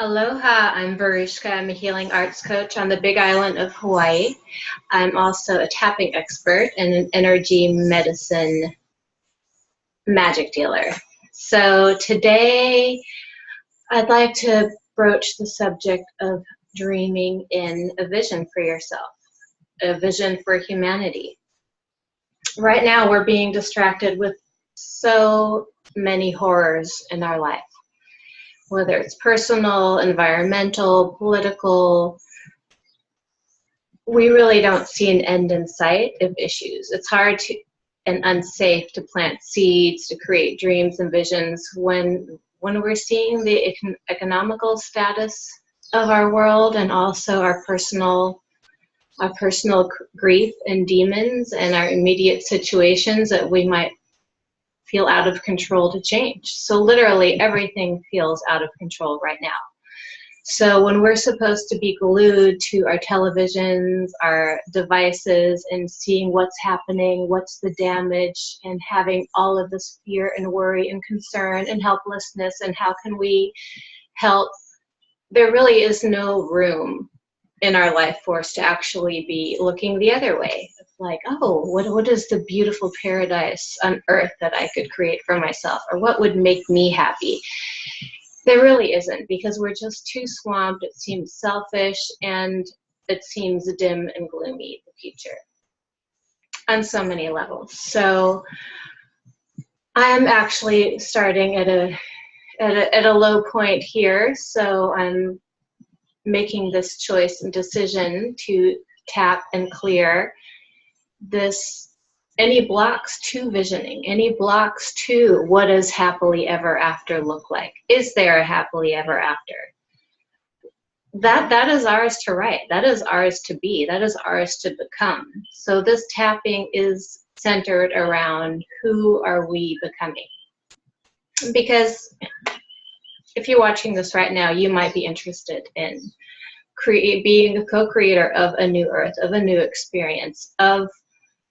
Aloha, I'm Varushka. I'm a healing arts coach on the Big Island of Hawaii. I'm also a tapping expert and an energy medicine magic dealer. So today I'd like to broach the subject of dreaming in a vision for yourself, a vision for humanity. Right now we're being distracted with so many horrors in our life. Whether it's personal, environmental, political, we really don't see an end in sight of issues. It's hard and unsafe to plant seeds, to create dreams and visions when we're seeing the economical status of our world and also our personal grief and demons and our immediate situations that we might feel out of control to change. So literally everything feels out of control right now. So when we're supposed to be glued to our televisions, our devices, and seeing what's happening, what's the damage, and having all of this fear and worry and concern and helplessness and how can we help, there really is no room in our life force to actually be looking the other way. Like, oh, what is the beautiful paradise on earth that I could create for myself? Or what would make me happy? There really isn't, because we're just too swamped. It seems selfish and it seems dim and gloomy, the future, on so many levels. So I'm actually starting at a low point here. So I'm making this choice and decision to tap and clear any blocks to visioning, any blocks to what does happily ever after look like? Is there a happily ever after? That is ours to write. That is ours to be. That is ours to become. So this tapping is centered around who are we becoming? Because if you're watching this right now, you might be interested in being a co-creator of a new earth, of a new experience, of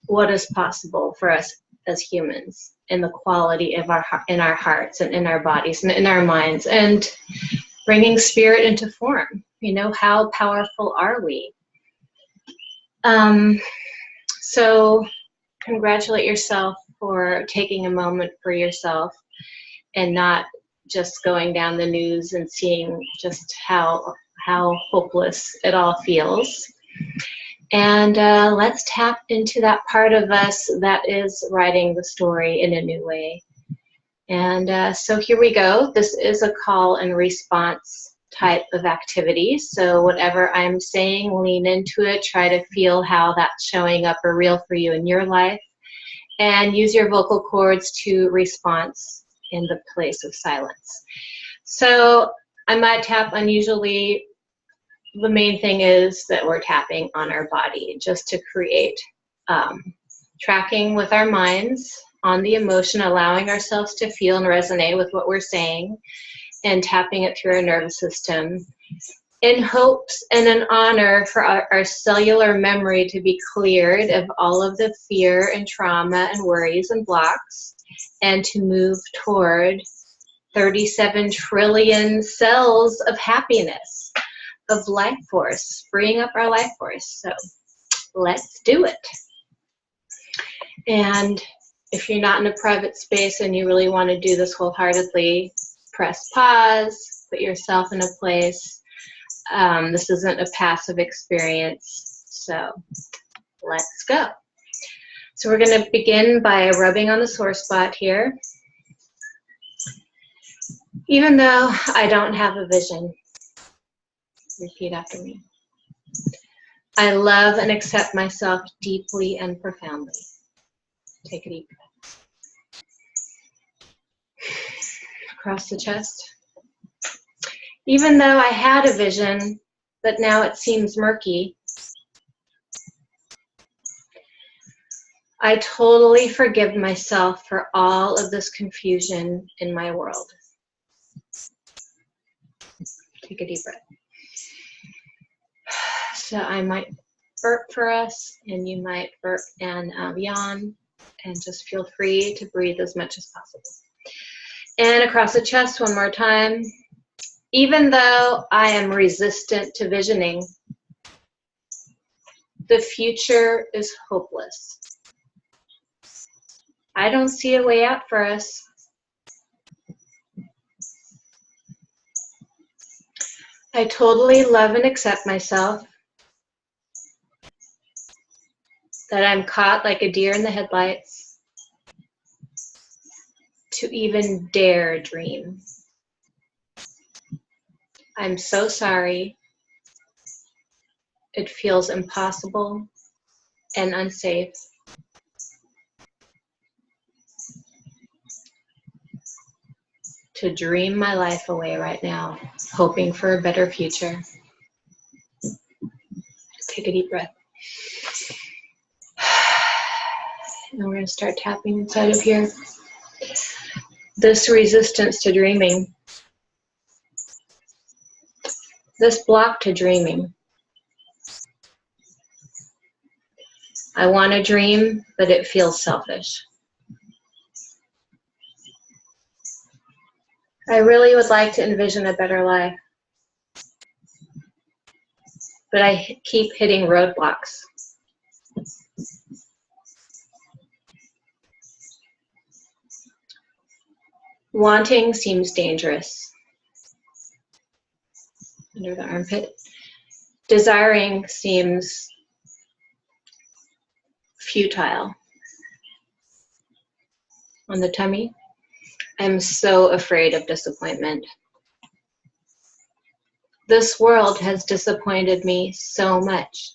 what is possible for us as humans in the quality of in our hearts and in our bodies and in our minds, and bringing spirit into form. You know, how powerful are we? So congratulate yourself for taking a moment for yourself and not just going down the news and seeing just how hopeless it all feels. And let's tap into that part of us that is writing the story in a new way. And so here we go. This is a call and response type of activity. So whatever I'm saying, lean into it. Try to feel how that's showing up or real for you in your life. And use your vocal cords to response in the place of silence. So I might tap unusually. The main thing is that we're tapping on our body just to create tracking with our minds on the emotion, allowing ourselves to feel and resonate with what we're saying, and tapping it through our nervous system in hopes and in honor for our cellular memory to be cleared of all of the fear and trauma and worries and blocks, and to move toward 37 trillion cells of happiness, of life force, freeing up our life force. So let's do it. And if you're not in a private space and you really want to do this wholeheartedly, press pause, put yourself in a place. This isn't a passive experience, so let's go. So we're going to begin by rubbing on the sore spot here. Even though I don't have a vision, repeat after me. I love and accept myself deeply and profoundly. Take a deep breath. Across the chest. Even though I had a vision, but now it seems murky, I totally forgive myself for all of this confusion in my world. Take a deep breath. So I might burp for us, and you might burp and yawn, and just feel free to breathe as much as possible. And across the chest one more time. Even though I am resistant to visioning, the future is hopeless. I don't see a way out for us. I totally love and accept myself, that I'm caught like a deer in the headlights to even dare dream. I'm so sorry. It feels impossible and unsafe. To dream my life away right now, hoping for a better future. Take a deep breath. And we're going to start tapping inside of here. This resistance to dreaming, this block to dreaming. I want to dream, but it feels selfish. I really would like to envision a better life, but I keep hitting roadblocks. Wanting seems dangerous. Under the armpit. Desiring seems futile. On the tummy. I'm so afraid of disappointment. This world has disappointed me so much.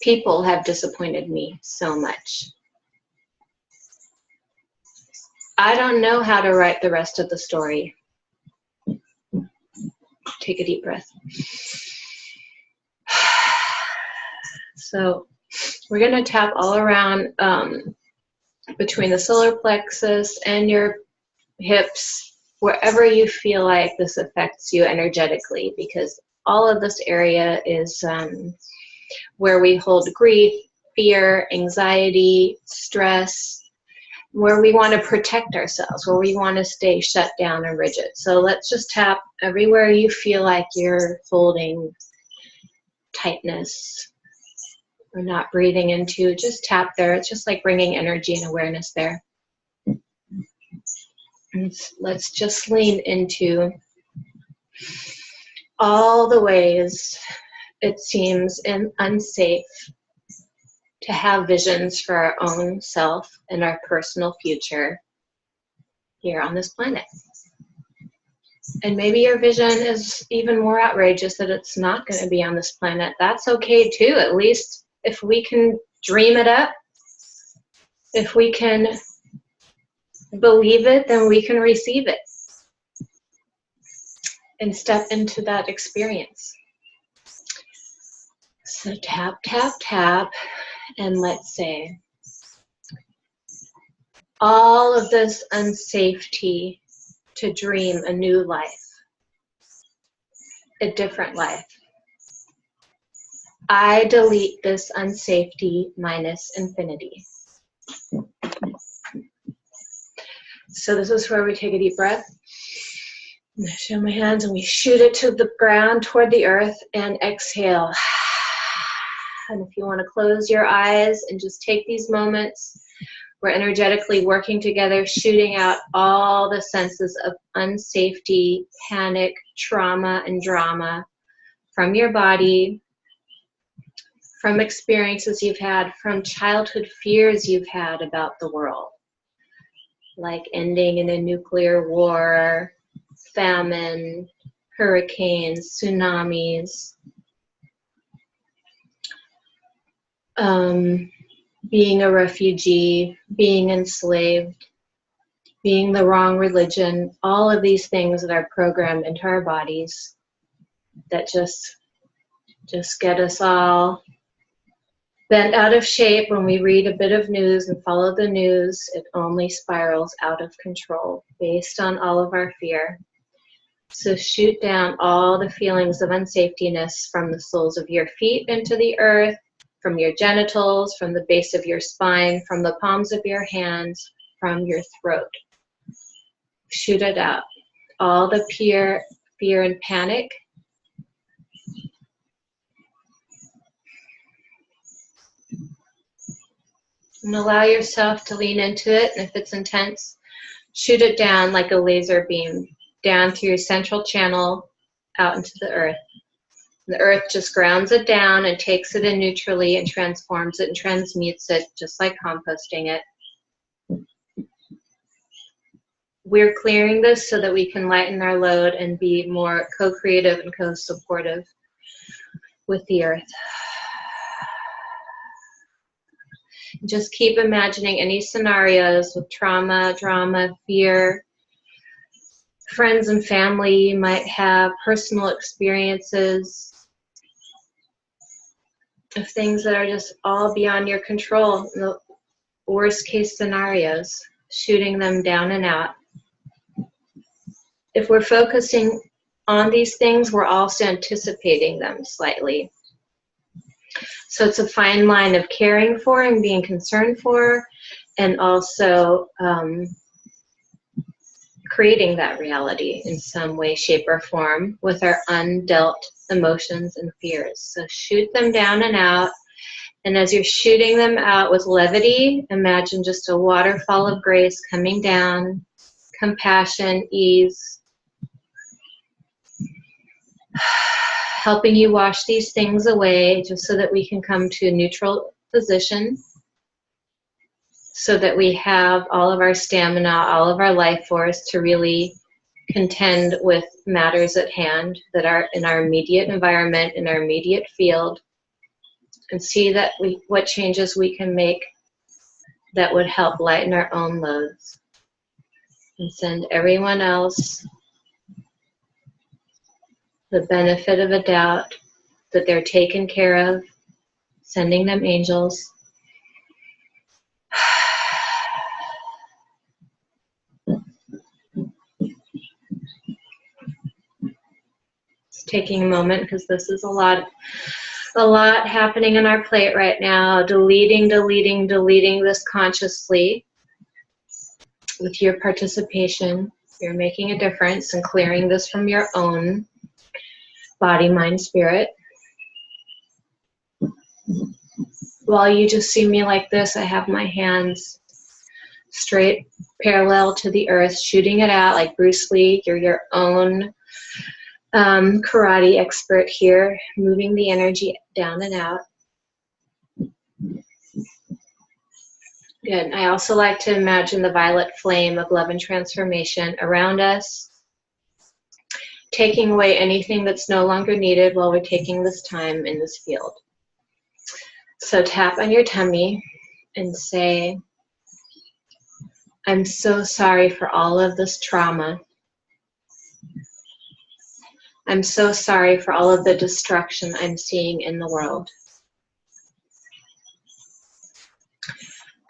People have disappointed me so much. I don't know how to write the rest of the story. Take a deep breath. So we're going to tap all around between the solar plexus and your hips, wherever you feel like this affects you energetically, because all of this area is where we hold grief, fear, anxiety, stress, where we want to protect ourselves, where we want to stay shut down and rigid. So let's just tap everywhere you feel like you're holding tightness or not breathing into. Just tap there. It's just like bringing energy and awareness there. And let's just lean into all the ways it seems unsafe to have visions for our own self and our personal future here on this planet. And maybe your vision is even more outrageous that it's not going to be on this planet. That's okay too. At least if we can dream it up, if we can believe it, then we can receive it and step into that experience. So tap, tap, tap, and let's say all of this unsafety to dream a new life, a different life. I delete this unsafety minus infinity. So this is where we take a deep breath. I'm going to show my hands and we shoot it to the ground toward the earth and exhale. And if you want to close your eyes and just take these moments, we're energetically working together, shooting out all the senses of unsafety, panic, trauma, and drama from your body, from experiences you've had, from childhood fears you've had about the world, like ending in a nuclear war, famine, hurricanes, tsunamis, being a refugee, being enslaved, being the wrong religion, all of these things that are programmed into our bodies that just get us all bent out of shape. When we read a bit of news and follow the news, it only spirals out of control based on all of our fear. So shoot down all the feelings of unsafetyness from the soles of your feet into the earth, from your genitals, from the base of your spine, from the palms of your hands, from your throat. Shoot it out. all the fear and panic. And allow yourself to lean into it, and if it's intense, shoot it down like a laser beam, down through your central channel, out into the earth. And the earth just grounds it down and takes it in neutrally and transforms it and transmutes it, just like composting it. We're clearing this so that we can lighten our load and be more co-creative and co-supportive with the earth. Just keep imagining any scenarios with trauma, drama, fear, friends and family you might have, personal experiences of things that are just all beyond your control, the worst case scenarios, shooting them down and out. If we're focusing on these things, we're also anticipating them slightly. So it's a fine line of caring for and being concerned for, and also creating that reality in some way, shape, or form with our undealt emotions and fears. So shoot them down and out. And as you're shooting them out with levity, imagine just a waterfall of grace coming down, compassion, ease, helping you wash these things away just so that we can come to a neutral position, so that we have all of our stamina, all of our life force to really contend with matters at hand that are in our immediate environment, in our immediate field, and see that what changes we can make that would help lighten our own loads, and send everyone else the benefit of a doubt that they're taken care of, sending them angels. Just taking a moment, because this is a lot happening in our plate right now. Deleting this consciously with your participation. You're making a difference and clearing this from your own body, mind, spirit. While you just see me like this, I have my hands straight parallel to the earth, shooting it out like Bruce Lee. You're your own karate expert here, moving the energy down and out. Good. I also like to imagine the violet flame of love and transformation around us, taking away anything that's no longer needed while we're taking this time in this field. So tap on your tummy and say, I'm so sorry for all of this trauma. I'm so sorry for all of the destruction I'm seeing in the world.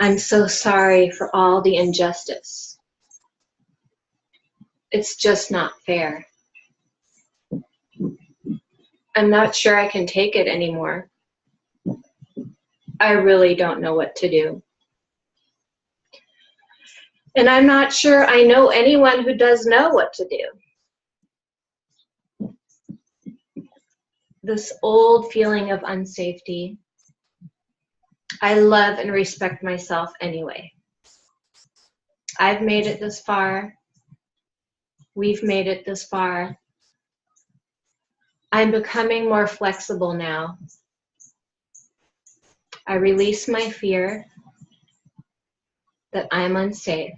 I'm so sorry for all the injustice. It's just not fair. I'm not sure I can take it anymore. I really don't know what to do. And I'm not sure I know anyone who does know what to do. This old feeling of unsafety. I love and respect myself anyway. I've made it this far. We've made it this far. I'm becoming more flexible now. I release my fear that I'm unsafe.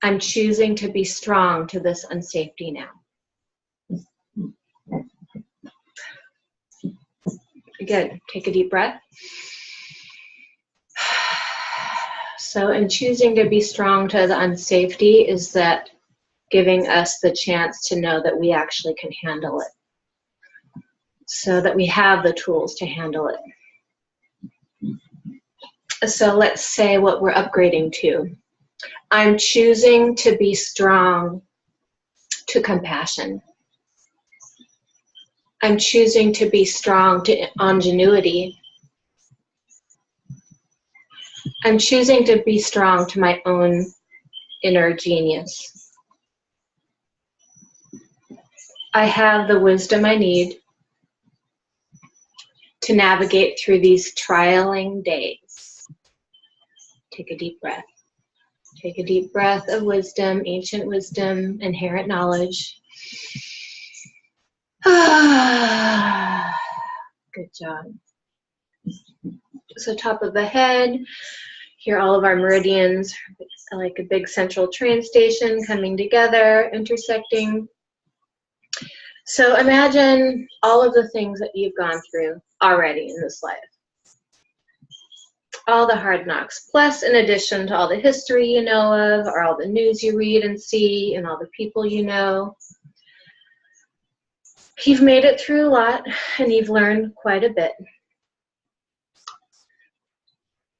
I'm choosing to be strong to this unsafety now. Good. Take a deep breath. So in choosing to be strong to the unsafety is that giving us the chance to know that we actually can handle it, so that we have the tools to handle it. So let's say what we're upgrading to. I'm choosing to be strong to compassion. I'm choosing to be strong to ingenuity. I'm choosing to be strong to my own inner genius. I have the wisdom I need to navigate through these trialing days. Take a deep breath. Take a deep breath of wisdom, ancient wisdom, inherent knowledge. Good job. So top of the head, here all of our meridians, like a big central train station coming together, intersecting. So imagine all of the things that you've gone through already in this life. All the hard knocks, plus in addition to all the history you know of, or all the news you read and see, and all the people you know. You've made it through a lot, and you've learned quite a bit.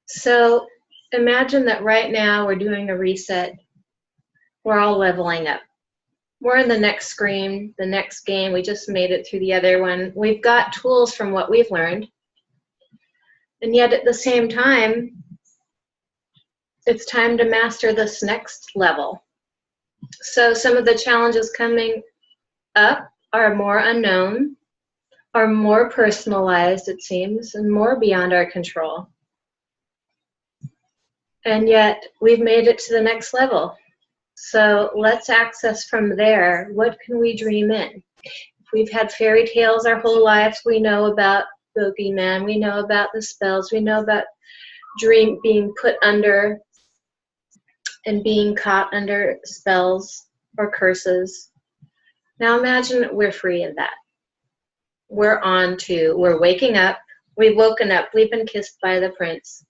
So imagine that right now we're doing a reset. We're all leveling up. We're in the next screen, the next game. We just made it through the other one. We've got tools from what we've learned. And yet at the same time, it's time to master this next level. So some of the challenges coming up are more unknown, are more personalized, it seems, and more beyond our control. And yet we've made it to the next level. So let's access from there. What can we dream in? If we've had fairy tales our whole lives, we know about bogeyman, we know about the spells, we know about being put under and being caught under spells or curses. Now imagine we're free of that. We're waking up, we've woken up, we've been kissed by the prince,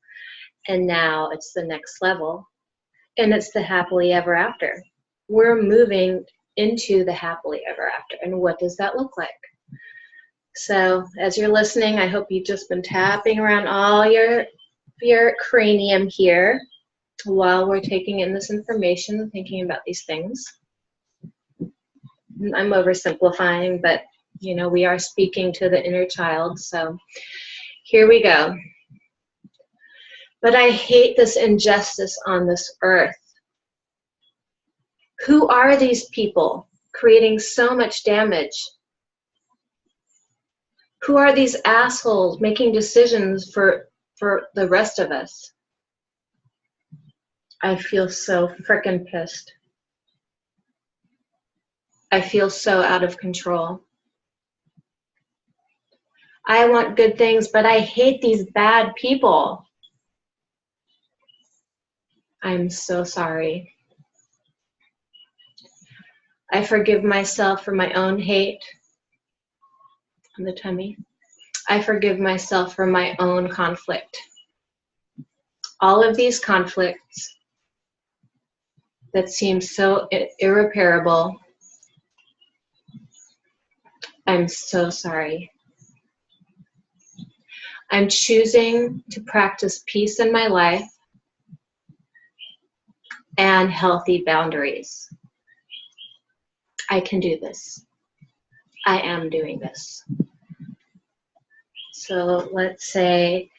and now it's the next level, and it's the happily ever after. We're moving into the happily ever after, and what does that look like? So as you're listening, I hope you've just been tapping around all your cranium here while we're taking in this information and thinking about these things. I'm oversimplifying, but you know, we are speaking to the inner child, so here we go. But I hate this injustice on this earth. Who are these people creating so much damage? Who are these assholes making decisions for the rest of us? I feel so frickin' pissed. I feel so out of control. I want good things, but I hate these bad people. I'm so sorry. I forgive myself for my own hate on the tummy. I forgive myself for my own conflict. All of these conflicts that seem so irreparable, I'm so sorry. I'm choosing to practice peace in my life and healthy boundaries. I can do this. I am doing this. So let's say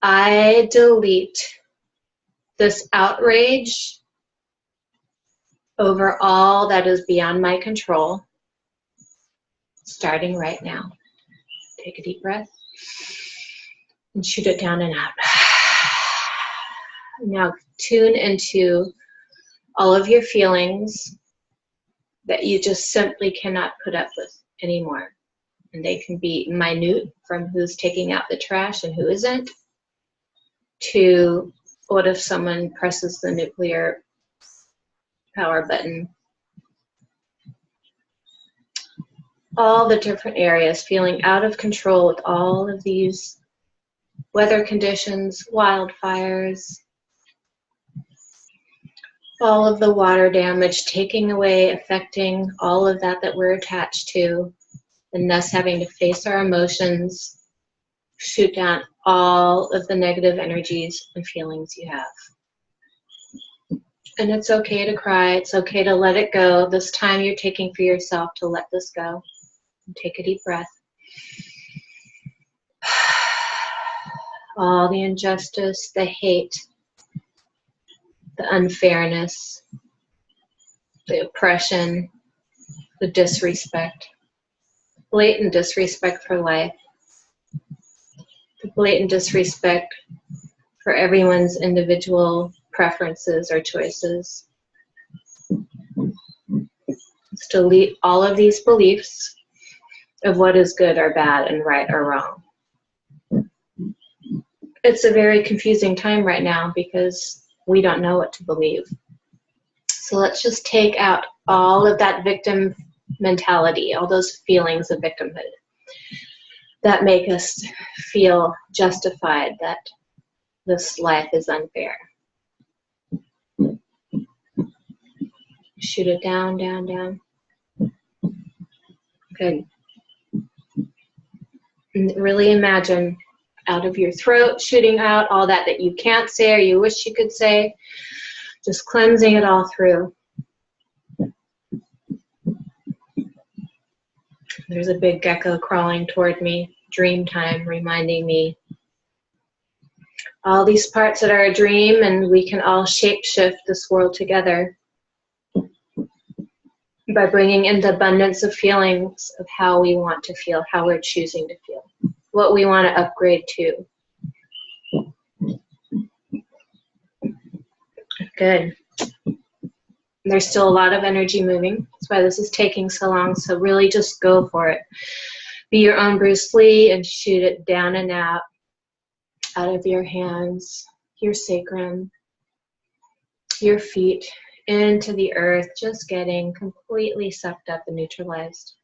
I delete this outrage over all that is beyond my control, starting right now. Take a deep breath and shoot it down and out. Now tune into all of your feelings that you just simply cannot put up with anymore. And they can be minute, from who's taking out the trash and who isn't, to what if someone presses the nuclear power button. All the different areas, feeling out of control with all of these weather conditions, wildfires, all of the water damage, taking away, affecting all of that we're attached to, and thus having to face our emotions, shoot down all of the negative energies and feelings you have. And it's okay to cry, it's okay to let it go. This time you're taking for yourself to let this go. And take a deep breath. All the injustice, the hate, the unfairness, the oppression, the disrespect, blatant disrespect for life, the blatant disrespect for everyone's individual preferences or choices. Let's delete all of these beliefs of what is good or bad and right or wrong. It's a very confusing time right now because we don't know what to believe. So let's just take out all of that victim mentality, all those feelings of victimhood that make us feel justified that this life is unfair. Shoot it down, down, down. Good. And really imagine out of your throat, shooting out all that you can't say or you wish you could say, just cleansing it all through. There's a big gecko crawling toward me, dream time, reminding me all these parts that are a dream, and we can all shape-shift this world together by bringing in the abundance of feelings of how we want to feel, how we're choosing to feel, what we want to upgrade to. Good. There's still a lot of energy moving. That's why this is taking so long. So really just go for it. Be your own Bruce Lee and shoot it down and out of your hands, your sacrum, your feet, into the earth, just getting completely sucked up and neutralized.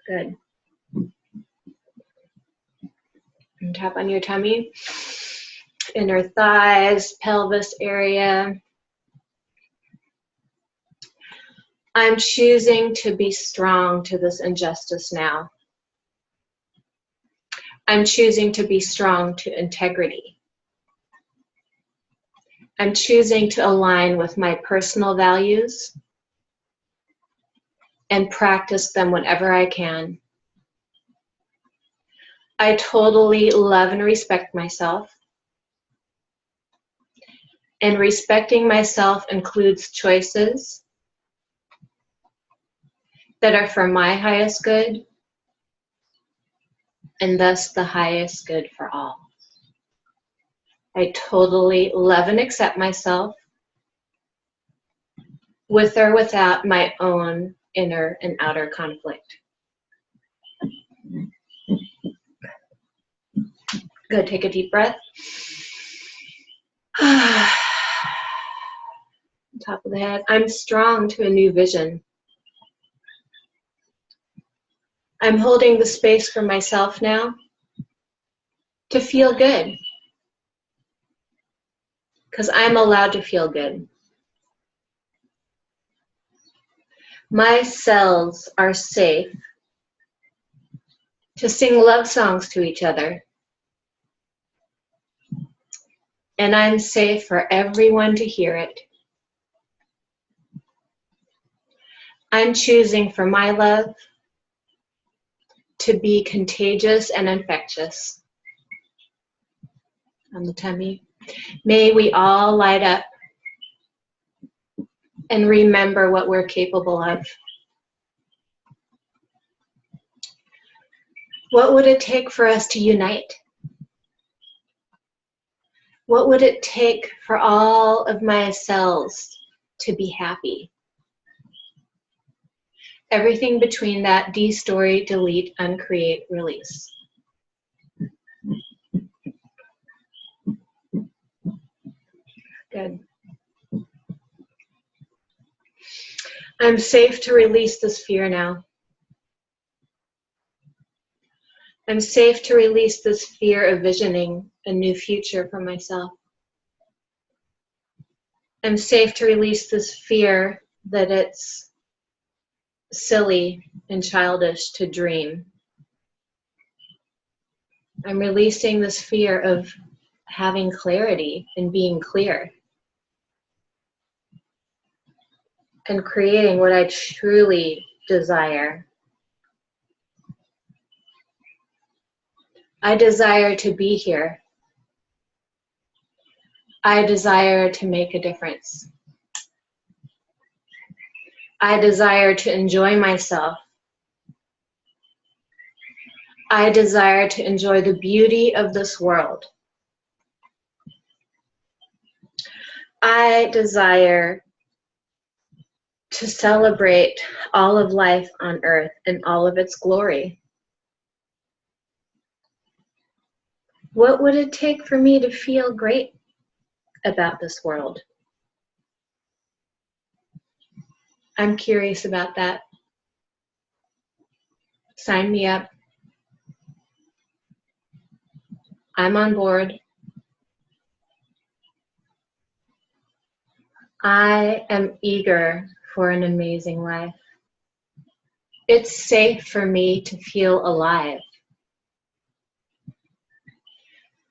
Good. And tap on your tummy, inner thighs, pelvis area. I'm choosing to be strong to this injustice now. I'm choosing to be strong to integrity. I'm choosing to align with my personal values and practice them whenever I can. I totally love and respect myself. And respecting myself includes choices that are for my highest good and thus the highest good for all. I totally love and accept myself with or without my own inner and outer conflict. Good, take a deep breath. Top of the head. I'm strong to a new vision. I'm holding the space for myself now to feel good. Because I'm allowed to feel good. My cells are safe to sing love songs to each other. And I'm safe for everyone to hear it. I'm choosing for my love to be contagious and infectious. On the tummy. May we all light up and remember what we're capable of. What would it take for us to unite? What would it take for all of my cells to be happy? Everything between that, destory, delete, uncreate, release. Good. I'm safe to release this fear now. I'm safe to release this fear of visioning a new future for myself. I'm safe to release this fear that it's silly and childish to dream. I'm releasing this fear of having clarity and being clear and creating what I truly desire. I desire to be here I desire to make a difference. I desire to enjoy myself. I desire to enjoy the beauty of this world. I desire to celebrate all of life on earth in all of its glory. What would it take for me to feel great about this world? I'm curious about that. Sign me up. I'm on board. I am eager for an amazing life. It's safe for me to feel alive.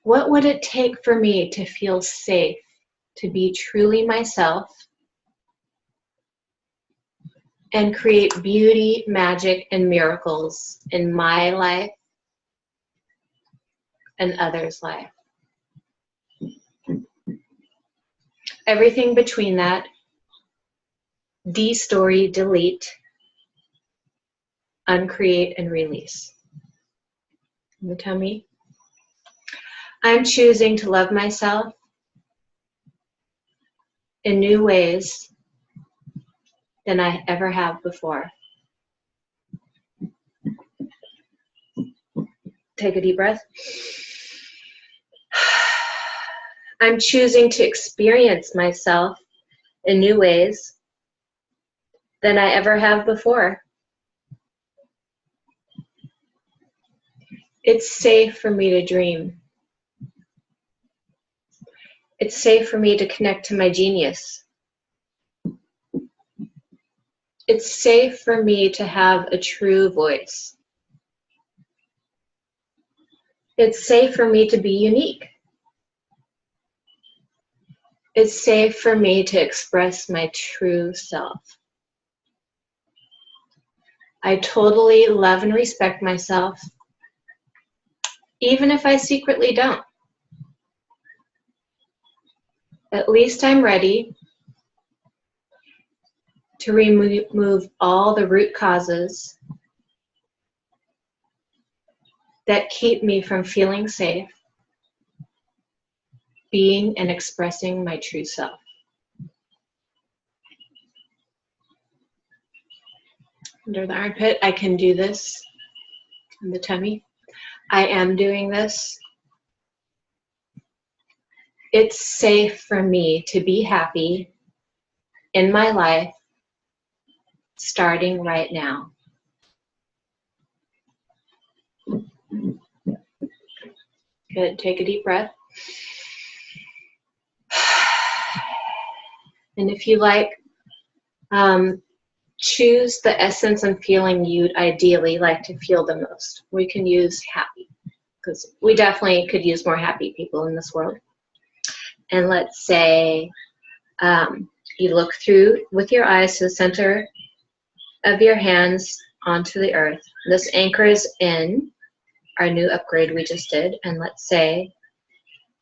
What would it take for me to feel safe, to be truly myself, and create beauty, magic, and miracles in my life and others' life? Everything between that, de-story, delete, uncreate, and release. You tell me? I'm choosing to love myself in new ways than I ever have before. Take a deep breath. I'm choosing to experience myself in new ways than I ever have before. It's safe for me to dream. It's safe for me to connect to my genius. It's safe for me to have a true voice. It's safe for me to be unique. It's safe for me to express my true self. I totally love and respect myself, even if I secretly don't. At least I'm ready to remove all the root causes that keep me from feeling safe, being and expressing my true self. Under the armpit, I can do this. In the tummy, I am doing this. It's safe for me to be happy in my life, starting right now. Good, take a deep breath. And if you like, choose the essence and feeling you'd ideally like to feel the most. We can use happy, because we definitely could use more happy people in this world. And let's say you look through with your eyes to the center of your hands onto the earth. This anchors in our new upgrade we just did. And let's say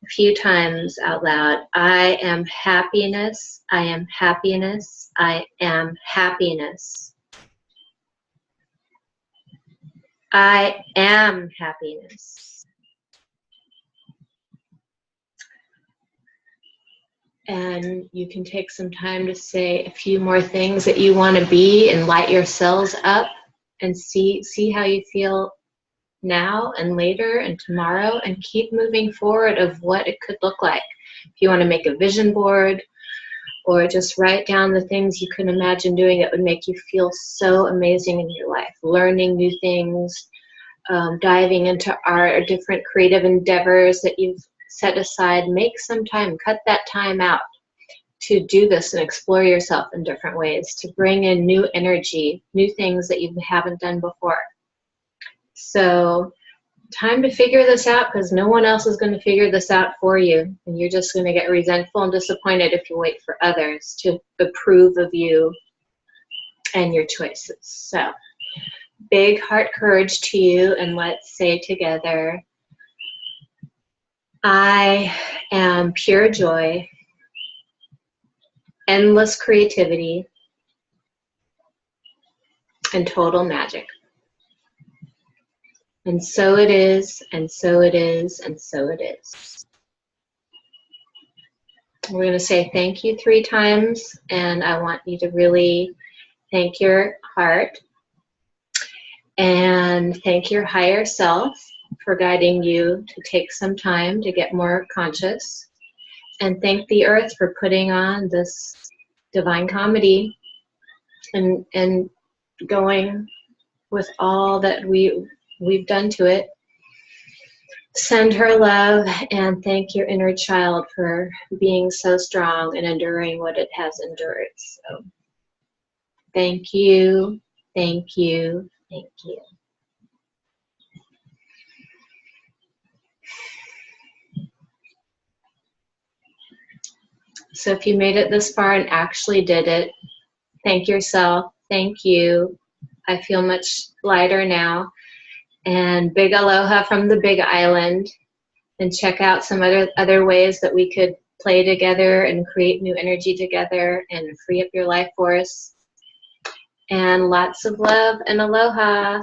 a few times out loud, I am happiness, I am happiness, I am happiness. I am happiness. And you can take some time to say a few more things that you want to be and light your cells up and see how you feel now and later and tomorrow, and keep moving forward of what it could look like. If you want to make a vision board or just write down the things you can imagine doing that would make you feel so amazing in your life, learning new things, diving into art or different creative endeavors that you've set aside, make some time, cut that time out to do this and explore yourself in different ways, to bring in new energy, new things that you haven't done before. So time to figure this out, because no one else is going to figure this out for you, and you're just going to get resentful and disappointed if you wait for others to approve of you and your choices. So big heart courage to you, and let's say together, I am pure joy, endless creativity, and total magic. And so it is, and so it is, and so it is. We're going to say thank you 3 times, and I want you to really thank your heart and thank your higher self for guiding you to take some time to get more conscious, and thank the earth for putting on this divine comedy and going with all that we've done to it. Send her love and thank your inner child for being so strong and enduring what it has endured. So thank you, thank you, thank you. So if you made it this far and actually did it, thank yourself, thank you. I feel much lighter now. And big aloha from the big island. And check out some other ways that we could play together and create new energy together and free up your life force. And lots of love and aloha.